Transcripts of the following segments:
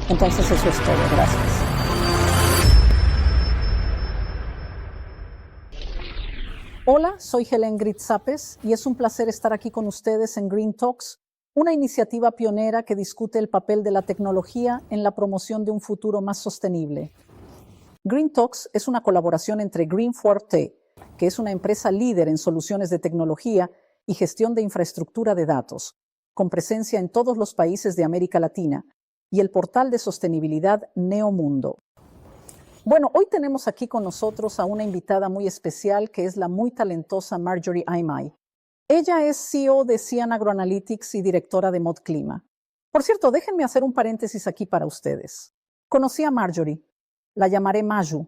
Entonces eso es todo. Gracias. Hola, soy Helen Gritzapes y es un placer estar aquí con ustedes en Green Talks, una iniciativa pionera que discute el papel de la tecnología en la promoción de un futuro más sostenible. Green Talks es una colaboración entre Green Forte, que es una empresa líder en soluciones de tecnología y gestión de infraestructura de datos, con presencia en todos los países de América Latina, y el portal de sostenibilidad Neomundo. Bueno, hoy tenemos aquí con nosotros a una invitada muy especial que es la muy talentosa Marjorie Aimai. Ella es CEO de Cian Agroanalytics y directora de ModClima. Por cierto, déjenme hacer un paréntesis aquí para ustedes. Conocí a Marjorie, la llamaré Maju.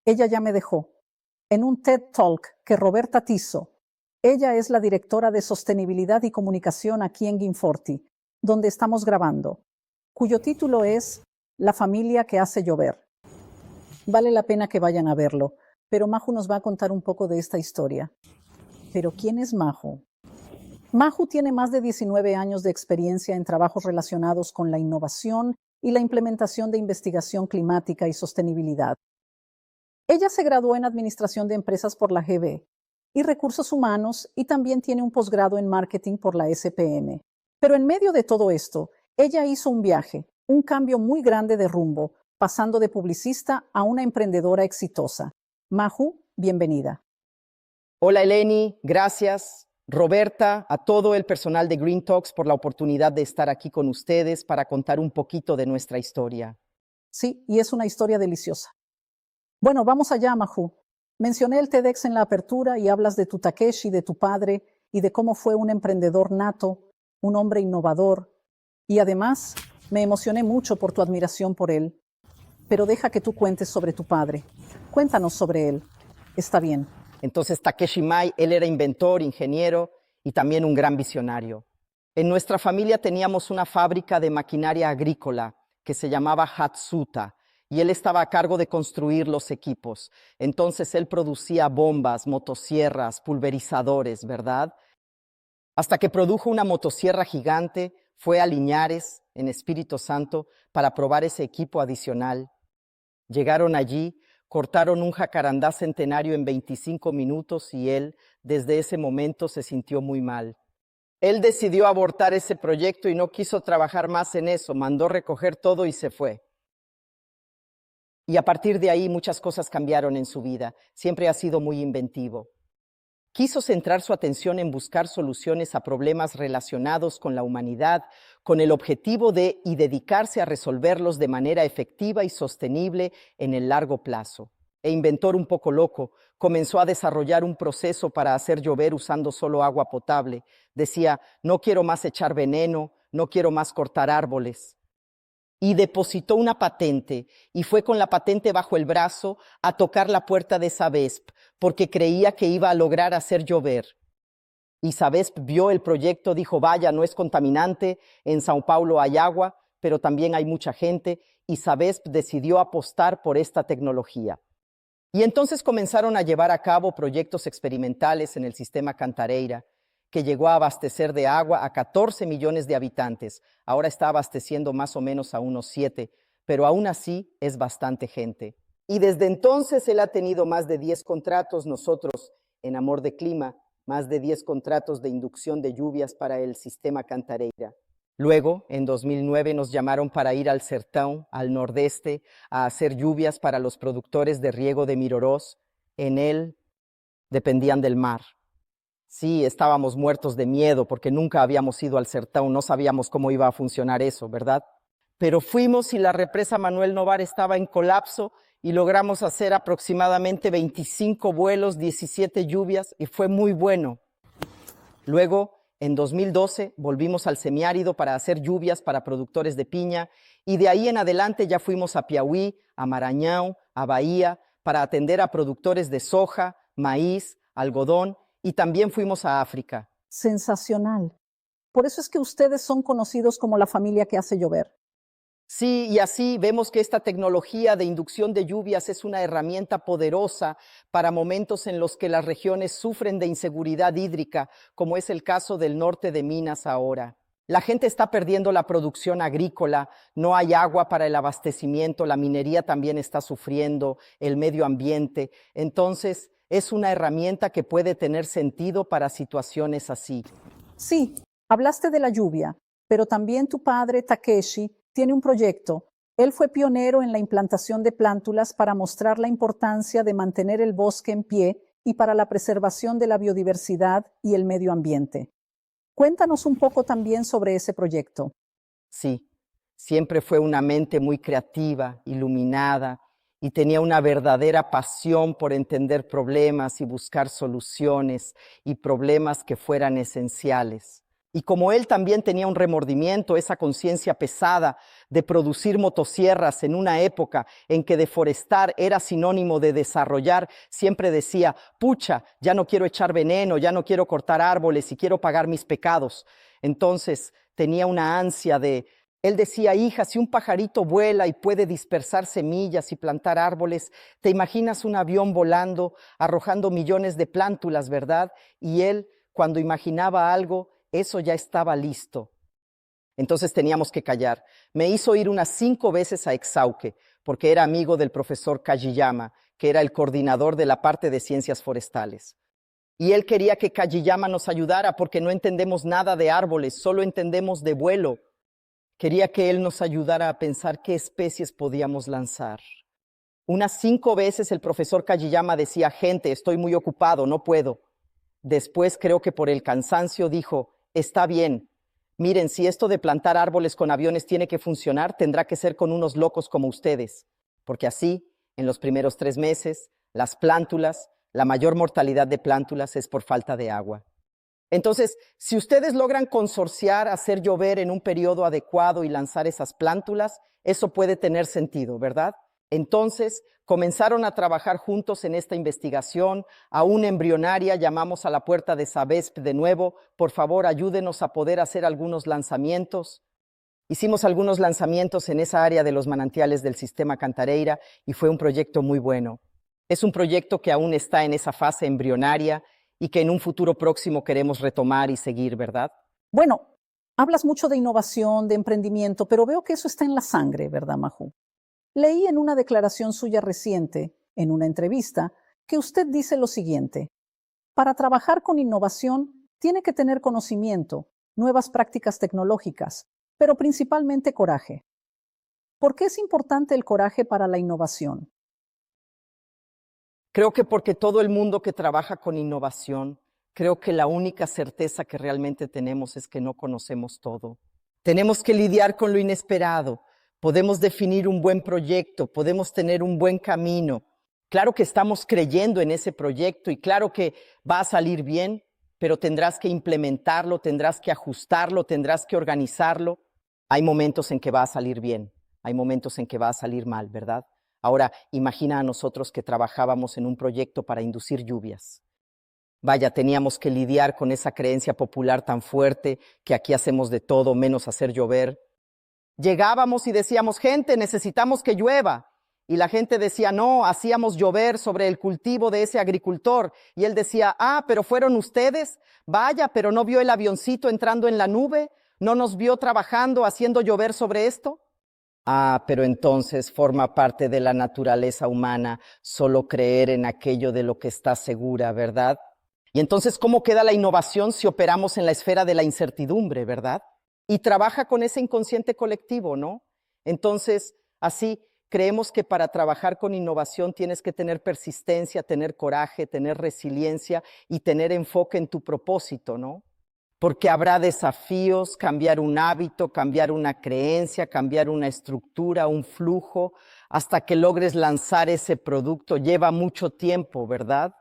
Ella ya me dejó. En un TED Talk que Roberta Tiso. Ella es la directora de Sostenibilidad y Comunicación aquí en Ginforti, donde estamos grabando, cuyo título es La familia que hace llover. Vale la pena que vayan a verlo, pero Maju nos va a contar un poco de esta historia. ¿Pero quién es Maju? Maju tiene más de 19 años de experiencia en trabajos relacionados con la innovación y la implementación de investigación climática y sostenibilidad. Ella se graduó en Administración de Empresas por la GB y Recursos Humanos y también tiene un posgrado en Marketing por la SPM. Pero en medio de todo esto, ella hizo un viaje, un cambio muy grande de rumbo, pasando de publicista a una emprendedora exitosa. Maju, bienvenida. Hola Eleni, gracias. Roberta, a todo el personal de Green Talks por la oportunidad de estar aquí con ustedes para contar un poquito de nuestra historia. Sí, y es una historia deliciosa. Bueno, vamos allá, Maju. Mencioné el TEDx en la apertura y hablas de tu Takeshi, de tu padre y de cómo fue un emprendedor nato, un hombre innovador. Y además, me emocioné mucho por tu admiración por él. Pero deja que tú cuentes sobre tu padre. Cuéntanos sobre él. Está bien. Entonces Takeshi Mai, él era inventor, ingeniero y también un gran visionario. En nuestra familia teníamos una fábrica de maquinaria agrícola que se llamaba Hatsuta y él estaba a cargo de construir los equipos. Entonces él producía bombas, motosierras, pulverizadores, ¿verdad? Hasta que produjo una motosierra gigante, fue a Liñares, en Espíritu Santo, para probar ese equipo adicional. Llegaron allí, cortaron un jacarandá centenario en 25 minutos y él, desde ese momento, se sintió muy mal. Él decidió abortar ese proyecto y no quiso trabajar más en eso, mandó recoger todo y se fue. Y a partir de ahí muchas cosas cambiaron en su vida. Siempre ha sido muy inventivo. Quiso centrar su atención en buscar soluciones a problemas relacionados con la humanidad, con el objetivo de dedicarse a resolverlos de manera efectiva y sostenible en el largo plazo. Inventor un poco loco, comenzó a desarrollar un proceso para hacer llover usando solo agua potable. Decía, no quiero más echar veneno, no quiero más cortar árboles. Y depositó una patente y fue con la patente bajo el brazo a tocar la puerta de Sabesp porque creía que iba a lograr hacer llover. Y Sabesp vio el proyecto, dijo, vaya, no es contaminante, en Sao Paulo hay agua, pero también hay mucha gente, y Sabesp decidió apostar por esta tecnología. Y entonces comenzaron a llevar a cabo proyectos experimentales en el sistema Cantareira, que llegó a abastecer de agua a 14 millones de habitantes. Ahora está abasteciendo más o menos a unos 7, pero aún así es bastante gente. Y desde entonces él ha tenido más de 10 contratos, nosotros en Amor de Clima, más de 10 contratos de inducción de lluvias para el sistema Cantareira. Luego, en 2009, nos llamaron para ir al Sertão, al nordeste, a hacer lluvias para los productores de riego de Mirorós. En él dependían del mar. Sí, estábamos muertos de miedo porque nunca habíamos ido al Sertão, no sabíamos cómo iba a funcionar eso, ¿verdad? Pero fuimos y la represa Manuel Novar estaba en colapso y logramos hacer aproximadamente 25 vuelos, 17 lluvias y fue muy bueno. Luego, en 2012, volvimos al semiárido para hacer lluvias para productores de piña y de ahí en adelante ya fuimos a Piauí, a Maranhão, a Bahía, para atender a productores de soja, maíz, algodón y también fuimos a África. Sensacional. Por eso es que ustedes son conocidos como la familia que hace llover. Sí, y así vemos que esta tecnología de inducción de lluvias es una herramienta poderosa para momentos en los que las regiones sufren de inseguridad hídrica, como es el caso del norte de Minas ahora. La gente está perdiendo la producción agrícola, no hay agua para el abastecimiento, la minería también está sufriendo, el medio ambiente. Entonces, es una herramienta que puede tener sentido para situaciones así. Sí, hablaste de la lluvia, pero también tu padre, Takeshi, tiene un proyecto. Él fue pionero en la implantación de plántulas para mostrar la importancia de mantener el bosque en pie y para la preservación de la biodiversidad y el medio ambiente. Cuéntanos un poco también sobre ese proyecto. Sí, siempre fue una mente muy creativa, iluminada, y tenía una verdadera pasión por entender problemas y buscar soluciones y problemas que fueran esenciales. Y como él también tenía un remordimiento, esa conciencia pesada de producir motosierras en una época en que deforestar era sinónimo de desarrollar, siempre decía, pucha, ya no quiero echar veneno, ya no quiero cortar árboles y quiero pagar mis pecados. Entonces tenía una ansia de... Él decía, hija, si un pajarito vuela y puede dispersar semillas y plantar árboles, te imaginas un avión volando, arrojando millones de plántulas, ¿verdad? Y él, cuando imaginaba algo, eso ya estaba listo. Entonces teníamos que callar. Me hizo ir unas 5 veces a Exauque, porque era amigo del profesor Kajiyama, que era el coordinador de la parte de ciencias forestales. Y él quería que Kajiyama nos ayudara porque no entendemos nada de árboles, solo entendemos de vuelo. Quería que él nos ayudara a pensar qué especies podíamos lanzar. Unas 5 veces el profesor Kajiyama decía, gente, estoy muy ocupado, no puedo. Después creo que por el cansancio dijo, está bien, miren, si esto de plantar árboles con aviones tiene que funcionar, tendrá que ser con unos locos como ustedes, porque así, en los primeros 3 meses, las plántulas, la mayor mortalidad de plántulas es por falta de agua. Entonces, si ustedes logran consorciar, hacer llover en un periodo adecuado y lanzar esas plántulas, eso puede tener sentido, ¿verdad? Entonces, comenzaron a trabajar juntos en esta investigación, aún embrionaria, llamamos a la puerta de Sabesp de nuevo, por favor, ayúdenos a poder hacer algunos lanzamientos. Hicimos algunos lanzamientos en esa área de los manantiales del sistema Cantareira y fue un proyecto muy bueno. Es un proyecto que aún está en esa fase embrionaria y que en un futuro próximo queremos retomar y seguir, ¿verdad? Bueno, hablas mucho de innovación, de emprendimiento, pero veo que eso está en la sangre, ¿verdad, Majú? Leí en una declaración suya reciente, en una entrevista, que usted dice lo siguiente: para trabajar con innovación tiene que tener conocimiento, nuevas prácticas tecnológicas, pero principalmente coraje. ¿Por qué es importante el coraje para la innovación? Creo que porque todo el mundo que trabaja con innovación, creo que la única certeza que realmente tenemos es que no conocemos todo. Tenemos que lidiar con lo inesperado. Podemos definir un buen proyecto, podemos tener un buen camino. Claro que estamos creyendo en ese proyecto y claro que va a salir bien, pero tendrás que implementarlo, tendrás que ajustarlo, tendrás que organizarlo. Hay momentos en que va a salir bien, hay momentos en que va a salir mal, ¿verdad? Ahora, imagina a nosotros que trabajábamos en un proyecto para inducir lluvias. Vaya, teníamos que lidiar con esa creencia popular tan fuerte que aquí hacemos de todo menos hacer llover. Llegábamos y decíamos, gente, necesitamos que llueva. Y la gente decía, no, hacíamos llover sobre el cultivo de ese agricultor. Y él decía, pero fueron ustedes. Vaya, pero no vio el avioncito entrando en la nube. ¿No nos vio trabajando, haciendo llover sobre esto? Pero entonces forma parte de la naturaleza humana solo creer en aquello de lo que está segura, ¿verdad? Y entonces, ¿cómo queda la innovación si operamos en la esfera de la incertidumbre, verdad? Y trabaja con ese inconsciente colectivo, ¿no? Entonces, así, creemos que para trabajar con innovación tienes que tener persistencia, tener coraje, tener resiliencia y tener enfoque en tu propósito, ¿no? Porque habrá desafíos, cambiar un hábito, cambiar una creencia, cambiar una estructura, un flujo, hasta que logres lanzar ese producto. Lleva mucho tiempo, ¿verdad?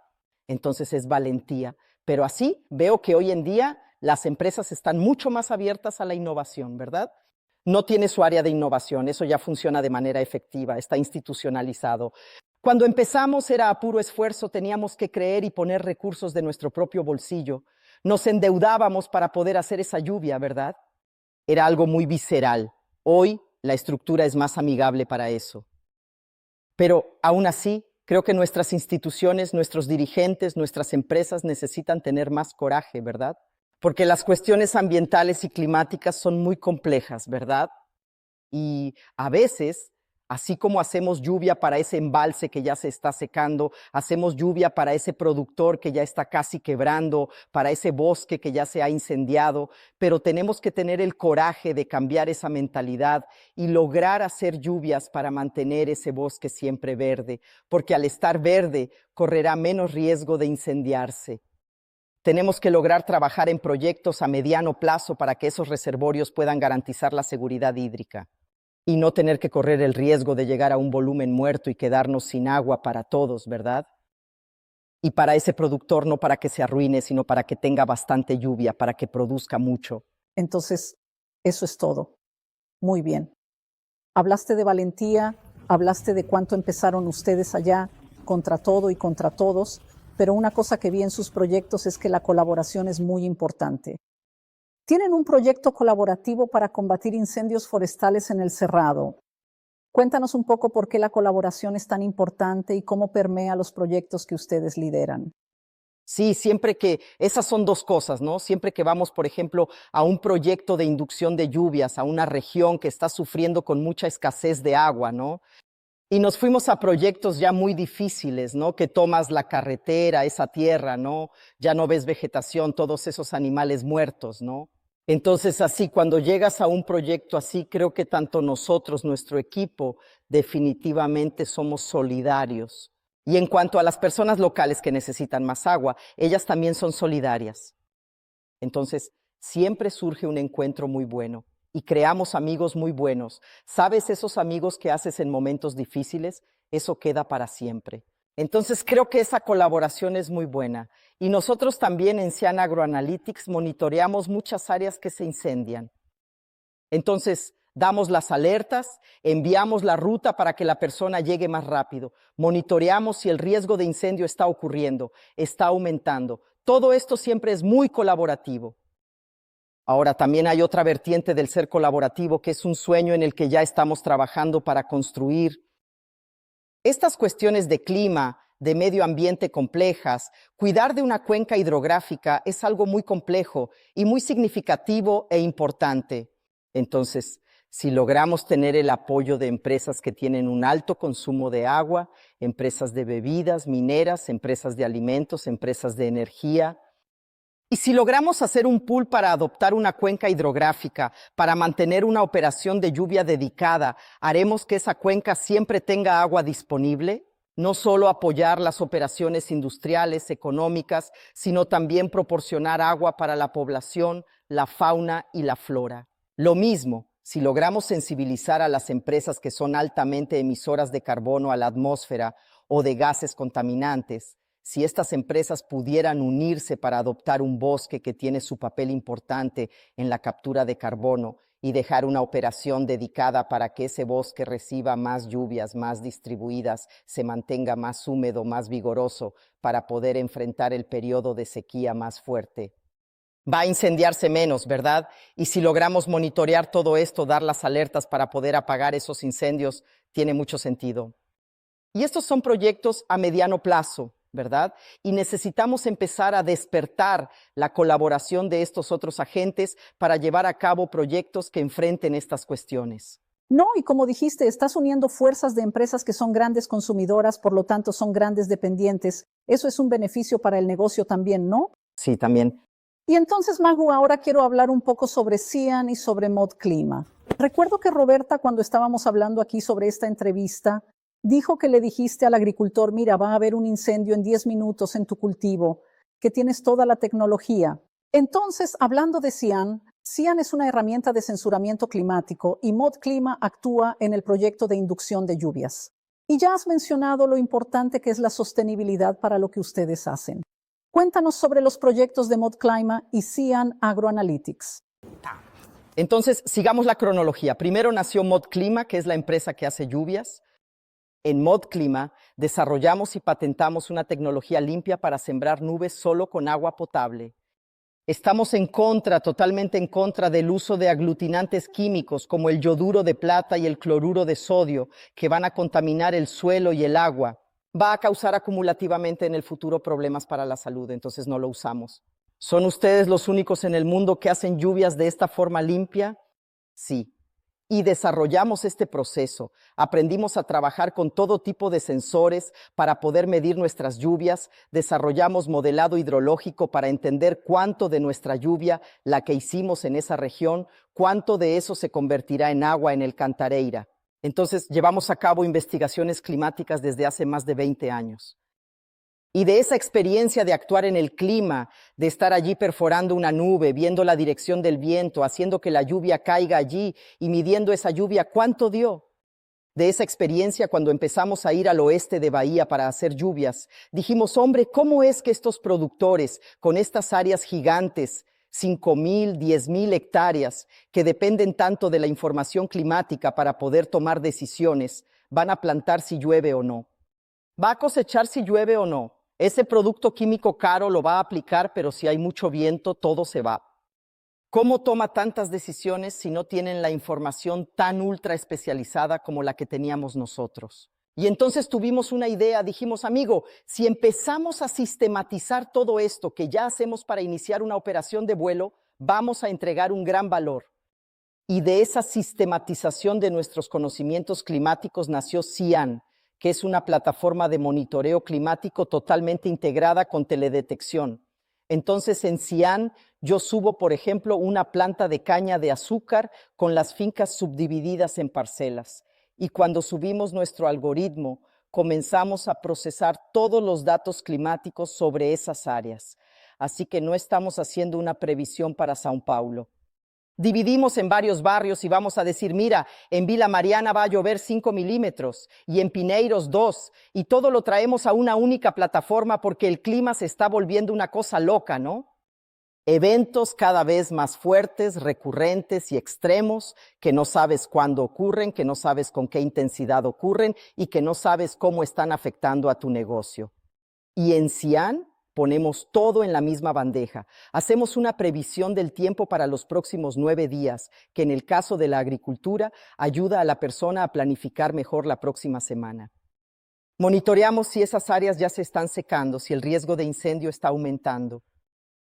Entonces es valentía. Pero así veo que hoy en día las empresas están mucho más abiertas a la innovación, ¿verdad? No tiene su área de innovación, eso ya funciona de manera efectiva, está institucionalizado. Cuando empezamos era a puro esfuerzo, teníamos que creer y poner recursos de nuestro propio bolsillo. Nos endeudábamos para poder hacer esa lluvia, ¿verdad? Era algo muy visceral. Hoy la estructura es más amigable para eso. Pero aún así, creo que nuestras instituciones, nuestros dirigentes, nuestras empresas necesitan tener más coraje, ¿verdad? porque las cuestiones ambientales y climáticas son muy complejas, ¿verdad? Y a veces, así como hacemos lluvia para ese embalse que ya se está secando, hacemos lluvia para ese productor que ya está casi quebrando, para ese bosque que ya se ha incendiado, pero tenemos que tener el coraje de cambiar esa mentalidad y lograr hacer lluvias para mantener ese bosque siempre verde, porque al estar verde correrá menos riesgo de incendiarse. Tenemos que lograr trabajar en proyectos a mediano plazo para que esos reservorios puedan garantizar la seguridad hídrica y no tener que correr el riesgo de llegar a un volumen muerto y quedarnos sin agua para todos, ¿verdad? Y para ese productor no para que se arruine, sino para que tenga bastante lluvia, para que produzca mucho. Entonces, eso es todo. Muy bien. Hablaste de valentía, hablaste de cuánto empezaron ustedes allá contra todo y contra todos, pero una cosa que vi en sus proyectos es que la colaboración es muy importante. Tienen un proyecto colaborativo para combatir incendios forestales en el Cerrado. Cuéntanos un poco por qué la colaboración es tan importante y cómo permea los proyectos que ustedes lideran. Sí, siempre que, esas son dos cosas, ¿no? Siempre que vamos, por ejemplo, a un proyecto de inducción de lluvias, a una región que está sufriendo con mucha escasez de agua, ¿no? Y nos fuimos a proyectos ya muy difíciles, ¿no? Que tomas la carretera, esa tierra, ¿no? Ya no ves vegetación, todos esos animales muertos, ¿no? Entonces, así, cuando llegas a un proyecto así, creo que tanto nosotros, nuestro equipo, definitivamente somos solidarios. Y en cuanto a las personas locales que necesitan más agua, ellas también son solidarias. Entonces, siempre surge un encuentro muy bueno y creamos amigos muy buenos. ¿Sabes esos amigos que haces en momentos difíciles? Eso queda para siempre. Entonces, creo que esa colaboración es muy buena. Y nosotros también en Cian Agroanalytics monitoreamos muchas áreas que se incendian. Entonces, damos las alertas, enviamos la ruta para que la persona llegue más rápido, monitoreamos si el riesgo de incendio está ocurriendo, está aumentando. Todo esto siempre es muy colaborativo. Ahora, también hay otra vertiente del ser colaborativo, que es un sueño en el que ya estamos trabajando para construir. Estas cuestiones de clima, de medio ambiente complejas, cuidar de una cuenca hidrográfica es algo muy complejo y muy significativo e importante. Entonces, si logramos tener el apoyo de empresas que tienen un alto consumo de agua, empresas de bebidas, mineras, empresas de alimentos, empresas de energía, y si logramos hacer un pool para adoptar una cuenca hidrográfica, para mantener una operación de lluvia dedicada, haremos que esa cuenca siempre tenga agua disponible, no solo apoyar las operaciones industriales, económicas, sino también proporcionar agua para la población, la fauna y la flora. Lo mismo, si logramos sensibilizar a las empresas que son altamente emisoras de carbono a la atmósfera o de gases contaminantes, si estas empresas pudieran unirse para adoptar un bosque que tiene su papel importante en la captura de carbono y dejar una operación dedicada para que ese bosque reciba más lluvias, más distribuidas, se mantenga más húmedo, más vigoroso, para poder enfrentar el periodo de sequía más fuerte. Va a incendiarse menos, ¿verdad? Y si logramos monitorear todo esto, dar las alertas para poder apagar esos incendios, tiene mucho sentido. Y estos son proyectos a mediano plazo, ¿verdad? Y necesitamos empezar a despertar la colaboración de estos otros agentes para llevar a cabo proyectos que enfrenten estas cuestiones. No, y como dijiste, estás uniendo fuerzas de empresas que son grandes consumidoras, por lo tanto son grandes dependientes. Eso es un beneficio para el negocio también, ¿no? Sí, también. Y entonces, Magu, ahora quiero hablar un poco sobre Cian y sobre ModClima. Recuerdo que Roberta, cuando estábamos hablando aquí sobre esta entrevista, dijo que le dijiste al agricultor, mira, va a haber un incendio en 10 minutos en tu cultivo, que tienes toda la tecnología. Entonces, hablando de Cian, Cian es una herramienta de censuramiento climático y ModClima actúa en el proyecto de inducción de lluvias. Y ya has mencionado lo importante que es la sostenibilidad para lo que ustedes hacen. Cuéntanos sobre los proyectos de ModClima y Cian Agroanalytics. Entonces, sigamos la cronología. Primero nació ModClima, que es la empresa que hace lluvias. En ModClima desarrollamos y patentamos una tecnología limpia para sembrar nubes solo con agua potable. Estamos totalmente en contra del uso de aglutinantes químicos como el yoduro de plata y el cloruro de sodio, que van a contaminar el suelo y el agua. Va a causar acumulativamente en el futuro problemas para la salud, entonces no lo usamos. ¿Son ustedes los únicos en el mundo que hacen lluvias de esta forma limpia? Sí. Y desarrollamos este proceso. Aprendimos a trabajar con todo tipo de sensores para poder medir nuestras lluvias. Desarrollamos modelado hidrológico para entender cuánto de nuestra lluvia, la que hicimos en esa región, cuánto de eso se convertirá en agua en el Cantareira. Entonces, llevamos a cabo investigaciones climáticas desde hace más de 20 años. Y de esa experiencia de actuar en el clima, de estar allí perforando una nube, viendo la dirección del viento, haciendo que la lluvia caiga allí y midiendo esa lluvia, ¿cuánto dio? De esa experiencia, cuando empezamos a ir al oeste de Bahía para hacer lluvias, dijimos, hombre, ¿cómo es que estos productores, con estas áreas gigantes, 5,000, 10,000 hectáreas, que dependen tanto de la información climática para poder tomar decisiones, van a plantar si llueve o no? ¿Va a cosechar si llueve o no? Ese producto químico caro lo va a aplicar, pero si hay mucho viento, todo se va. ¿Cómo toma tantas decisiones si no tienen la información tan ultra especializada como la que teníamos nosotros? Y entonces tuvimos una idea, dijimos, amigo, si empezamos a sistematizar todo esto que ya hacemos para iniciar una operación de vuelo, vamos a entregar un gran valor. Y de esa sistematización de nuestros conocimientos climáticos nació CIAN, que es una plataforma de monitoreo climático totalmente integrada con teledetección. Entonces, en CIAN, yo subo, por ejemplo, una planta de caña de azúcar con las fincas subdivididas en parcelas. Y cuando subimos nuestro algoritmo, comenzamos a procesar todos los datos climáticos sobre esas áreas. Así que no estamos haciendo una previsión para São Paulo. Dividimos en varios barrios y vamos a decir, mira, en Vila Mariana va a llover 5 milímetros y en Pineiros 2, y todo lo traemos a una única plataforma porque el clima se está volviendo una cosa loca, ¿no? Eventos cada vez más fuertes, recurrentes y extremos que no sabes cuándo ocurren, que no sabes con qué intensidad ocurren y que no sabes cómo están afectando a tu negocio. Y en CIAN ponemos todo en la misma bandeja. Hacemos una previsión del tiempo para los próximos 9 días, que en el caso de la agricultura ayuda a la persona a planificar mejor la próxima semana. Monitoreamos si esas áreas ya se están secando, si el riesgo de incendio está aumentando.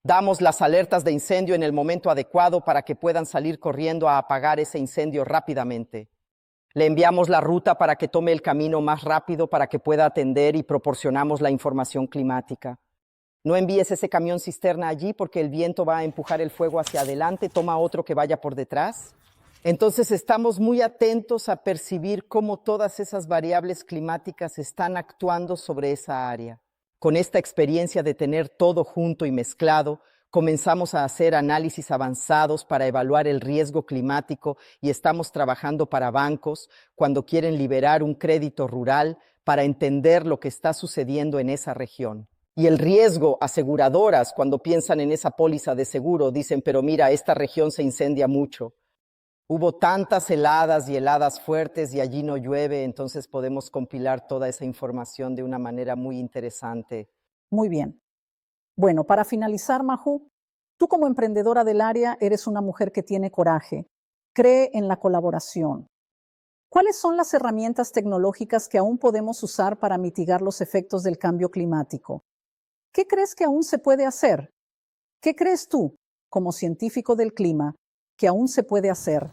Damos las alertas de incendio en el momento adecuado para que puedan salir corriendo a apagar ese incendio rápidamente. Le enviamos la ruta para que tome el camino más rápido para que pueda atender y proporcionamos la información climática. No envíes ese camión cisterna allí porque el viento va a empujar el fuego hacia adelante, toma otro que vaya por detrás. Entonces estamos muy atentos a percibir cómo todas esas variables climáticas están actuando sobre esa área. Con esta experiencia de tener todo junto y mezclado, comenzamos a hacer análisis avanzados para evaluar el riesgo climático y estamos trabajando para bancos cuando quieren liberar un crédito rural para entender lo que está sucediendo en esa región. Y el riesgo, aseguradoras, cuando piensan en esa póliza de seguro, dicen, pero mira, esta región se incendia mucho. Hubo tantas heladas y heladas fuertes y allí no llueve, entonces podemos compilar toda esa información de una manera muy interesante. Muy bien. Bueno, para finalizar, Majú, tú como emprendedora del área eres una mujer que tiene coraje, cree en la colaboración. ¿Cuáles son las herramientas tecnológicas que aún podemos usar para mitigar los efectos del cambio climático? ¿Qué crees que aún se puede hacer? ¿Qué crees tú, como científico del clima, que aún se puede hacer?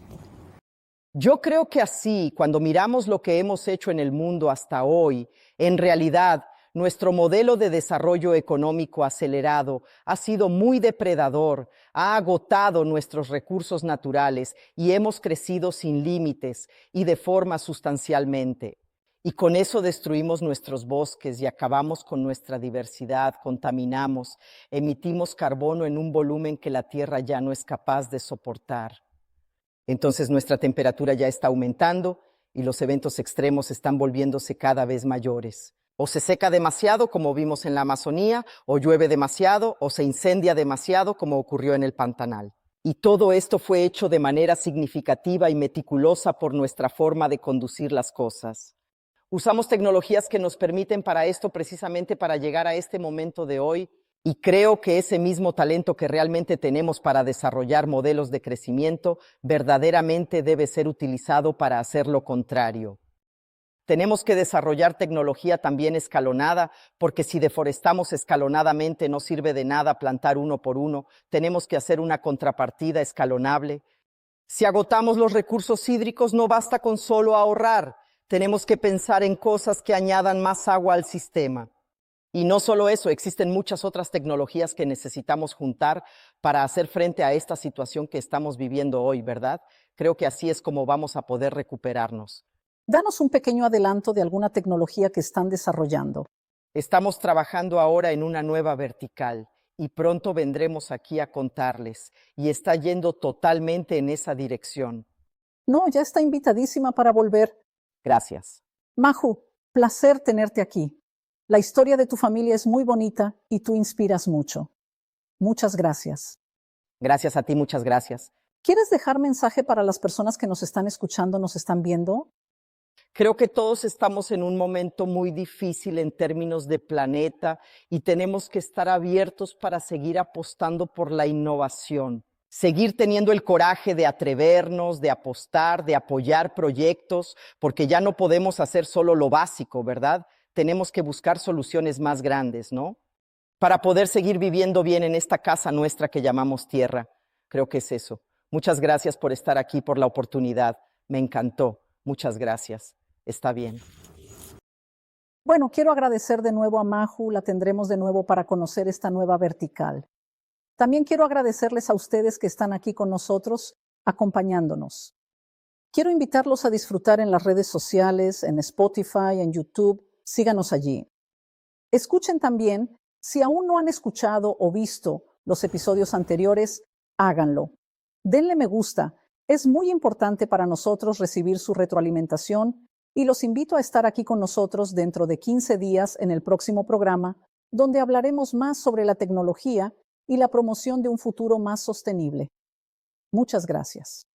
Yo creo que así, cuando miramos lo que hemos hecho en el mundo hasta hoy, en realidad, nuestro modelo de desarrollo económico acelerado ha sido muy depredador, ha agotado nuestros recursos naturales y hemos crecido sin límites y de forma sustancialmente. Y con eso destruimos nuestros bosques y acabamos con nuestra diversidad, contaminamos, emitimos carbono en un volumen que la Tierra ya no es capaz de soportar. Entonces nuestra temperatura ya está aumentando y los eventos extremos están volviéndose cada vez mayores. O se seca demasiado, como vimos en la Amazonía, o llueve demasiado, o se incendia demasiado, como ocurrió en el Pantanal. Y todo esto fue hecho de manera significativa y meticulosa por nuestra forma de conducir las cosas. Usamos tecnologías que nos permiten para esto, precisamente para llegar a este momento de hoy, y creo que ese mismo talento que realmente tenemos para desarrollar modelos de crecimiento verdaderamente debe ser utilizado para hacer lo contrario. Tenemos que desarrollar tecnología también escalonada, porque si deforestamos escalonadamente no sirve de nada plantar uno por uno. Tenemos que hacer una contrapartida escalonable. Si agotamos los recursos hídricos, no basta con solo ahorrar. Tenemos que pensar en cosas que añadan más agua al sistema. Y no solo eso, existen muchas otras tecnologías que necesitamos juntar para hacer frente a esta situación que estamos viviendo hoy, ¿verdad? Creo que así es como vamos a poder recuperarnos. Danos un pequeño adelanto de alguna tecnología que están desarrollando. Estamos trabajando ahora en una nueva vertical y pronto vendremos aquí a contarles, y está yendo totalmente en esa dirección. No, ya está invitadísima para volver. Gracias. Maju, placer tenerte aquí. La historia de tu familia es muy bonita y tú inspiras mucho. Muchas gracias. Gracias a ti, muchas gracias. ¿Quieres dejar mensaje para las personas que nos están escuchando, nos están viendo? Creo que todos estamos en un momento muy difícil en términos de planeta y tenemos que estar abiertos para seguir apostando por la innovación, seguir teniendo el coraje de atrevernos, de apostar, de apoyar proyectos, porque ya no podemos hacer solo lo básico, ¿verdad? Tenemos que buscar soluciones más grandes, ¿no? Para poder seguir viviendo bien en esta casa nuestra que llamamos tierra. Creo que es eso. Muchas gracias por estar aquí, por la oportunidad. Me encantó. Muchas gracias. Está bien. Bueno, quiero agradecer de nuevo a Maju, la tendremos de nuevo para conocer esta nueva vertical. También quiero agradecerles a ustedes que están aquí con nosotros, acompañándonos. Quiero invitarlos a disfrutar en las redes sociales, en Spotify, en YouTube. Síganos allí. Escuchen también, si aún no han escuchado o visto los episodios anteriores, háganlo. Denle me gusta. Es muy importante para nosotros recibir su retroalimentación y los invito a estar aquí con nosotros dentro de 15 días en el próximo programa, donde hablaremos más sobre la tecnología y la promoción de un futuro más sostenible. Muchas gracias.